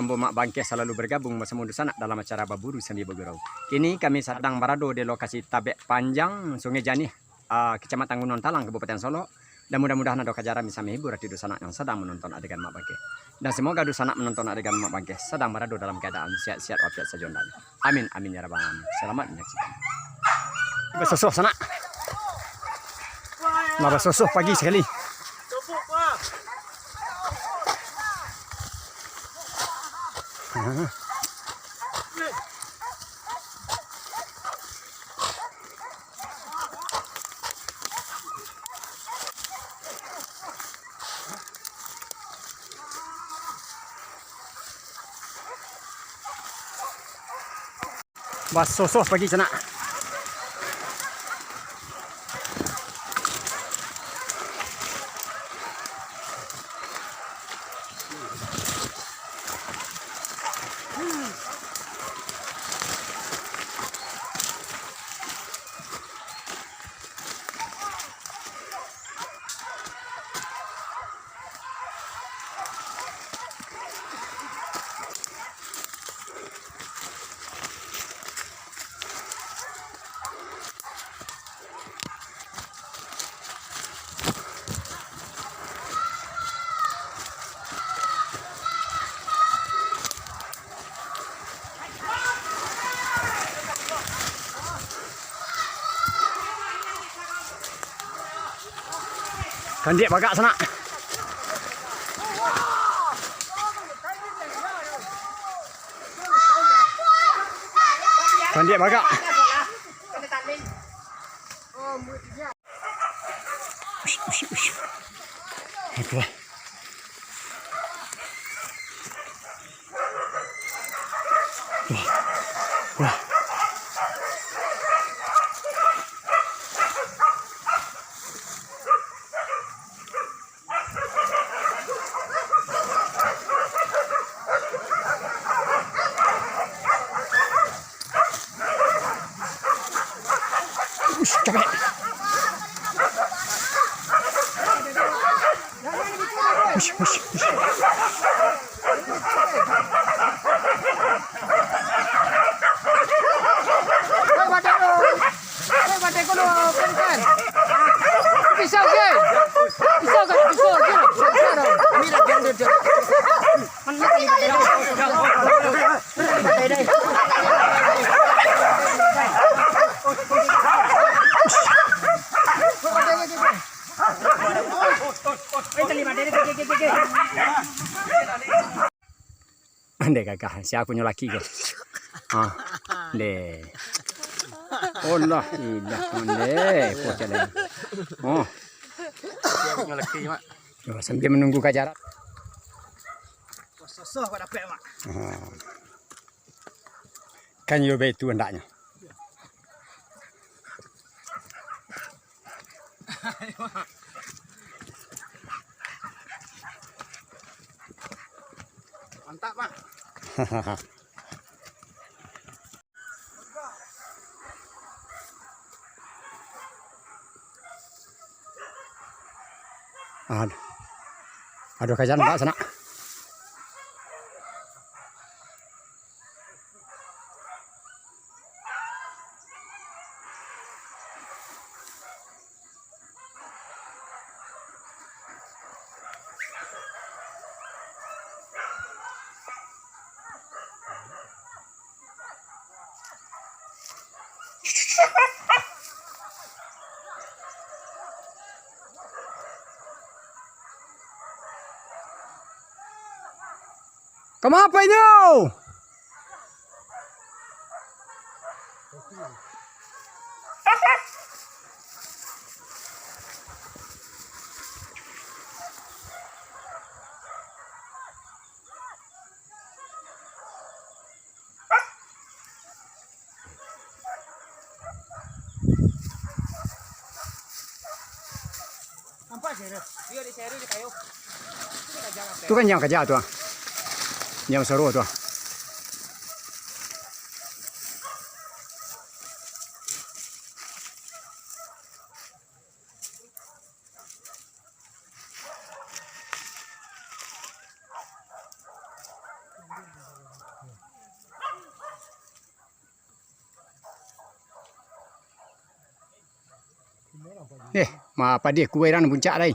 Ambo Mak Bangkeh selalu bergabung bersama Dusanak dalam acara baburu sambil bergurau. Kini kami sedang berada di lokasi tabek panjang Sungai Jernih, Kecamatan Gunung Talang, Kabupaten Solok. Dan mudah-mudahan ada kajaran bisa menghibur hati Dusanak yang sedang menonton adegan Mak Bangkeh. Dan semoga Dusanak menonton adegan Mak Bangkeh sedang berada dalam keadaan sehat-sehat walafiat sejondanya. Amin, amin ya rabbal alamin. Selamat menyaksikan. Bersusuh sana. Nah, bersusuh pagi sekali. Basuh pagi sana. Kan dia bagak sana. Kan dia bagak. Apa? Wah. Capek. Ush. Pisau ke? Mira jangan. Mana kali Ande kakak, siapa punya laki ke? Deh. Allah, ande, pocah. Oh. Siapa punya laki, Mak? Sambil menunggu kajaran. Sosok pada dapat, Mak. Kan yo betu hendaknya. Mantap, Mak. Aduh kajian Mbak sana. Kamu apa itu? Nampak sih, dia di seri di kayu. Itu kan yang kerja tuh. Yang seru tuh. apa dia kuairan puncak dah.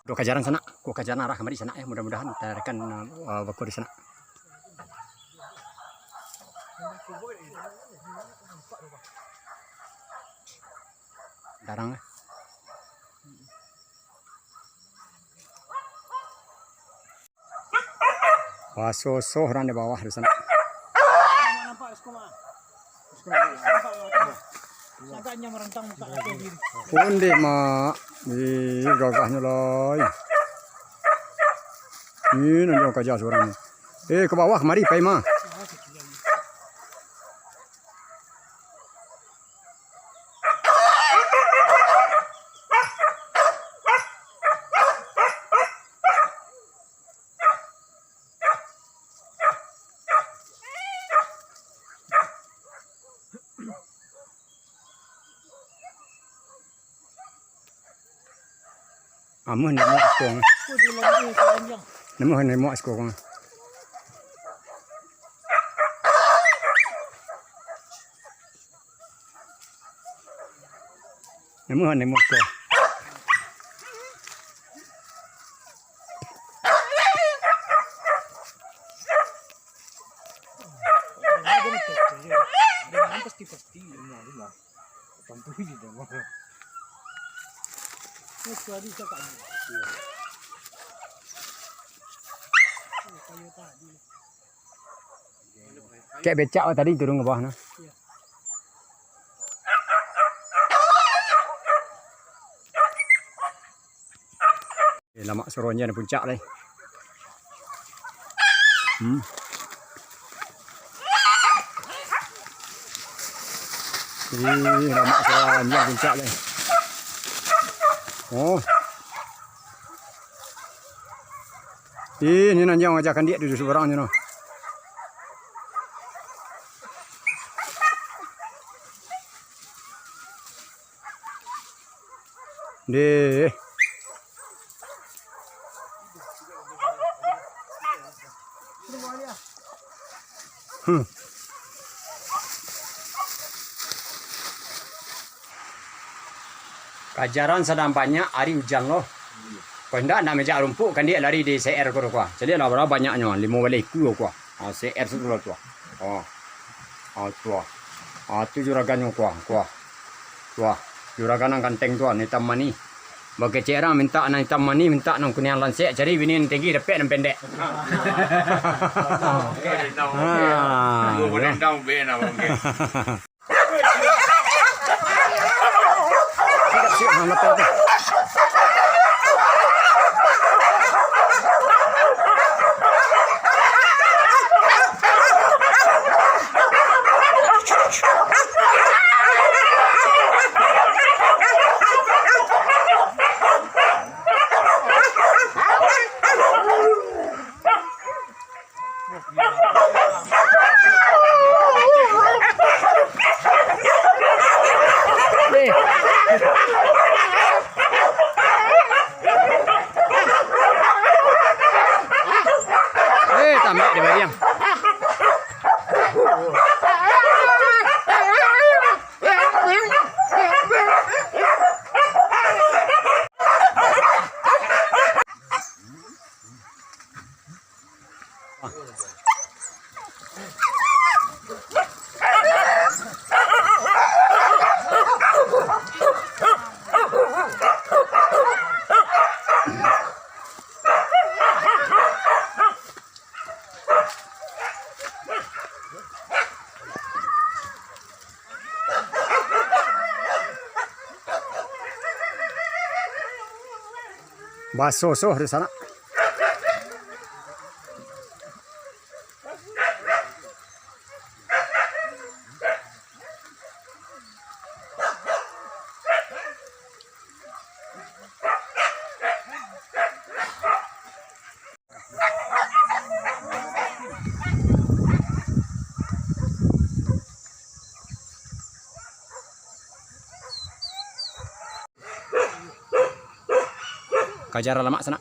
Do kajaran sana, ku kajaran arah kemari sana ya, mudah-mudahan kita akan baku di sana. Darang. Wah, sosoran di bawah di sana. Agaknya merentang muka aku diri. Undi mak, gagahnya loy. Ini nanti kerja seorang. Ke bawah kemari, Pak Ima. Amuh ni mau sekolah. Namuh ni mau sekolah. Namuh ni mau sekolah. Kayak becak tadi turun ke bawah nah. Lama suruhnya di puncak deh. Lama suruhnya puncak deh. Oh. Ini nanti yang ngajakan dia duduk seorang je noh. Deh. Kajaran sedampaknya hari hujan loh. Kau hendak nak meja rumput kan dia lari di CR kau kuah. Jadi lah berapa banyaknya 5 balik ku kuah. CR tu lah tuah. Tuah. Tu juragan kuah. Tuah. Juragan ang kanteng tuah hitam mani. Bagi cera minta nang hitam mani minta nang kuning lansek. Jadi ini tinggi depek dan pendek. Boleh down ben apa mungkin. Siap hangat tu. Tambah di bariang. Baso-so di sana. Kajar lama sana.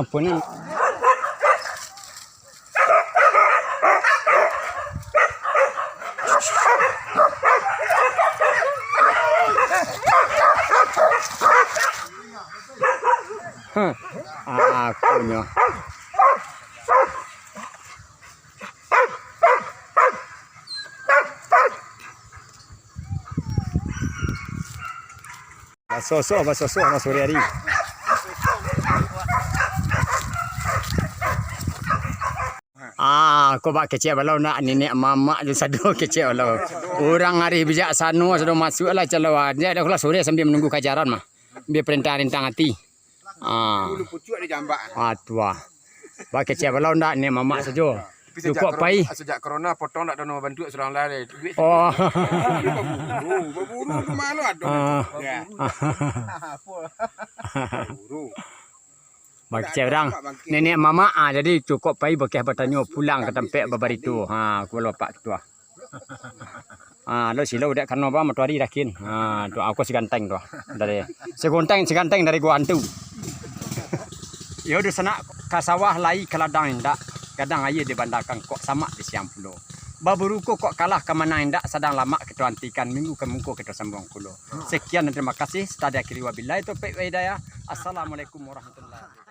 apa ni? Akunya. Basoh sore hari. Kau bak kecil balau nak nenek mamak je sadu kecil balau. Orang hari bijak sanu sudah masuk lah calau. Dia dah kelas sore sambil menunggu kajaran mah. Biar perintah rintang hati. Dulu pucuk ada jambak. Tua. Bak kecil balau nak nenek mamak saja. Cukup pai. Sejak corona potong tak ada bantu seorang lain. Duit Oh. baburu tu malu ada. Baburu. Bak kecil orang. Nenek mamak jadi cukup pai bekeh bertanya pulang ke tempat babar itu. Aku lupa ketua. Lo silau dak karena apa matuari rakin. Tu aku seganteng tu. Dari seganteng dari gua hantu. Ya udah sana ke sawah lai ke ladang indak. Kadang aye dibandakan kok sama di siang pulo. Baburu kok kalah ke mana indak sedang lama kita antikan minggu ke minggu kita sambung pulo. Sekian dan terima kasih. Tadi akhiri wabillahi taufiq wa hidayah. Assalamualaikum warahmatullahi wabarakatuh.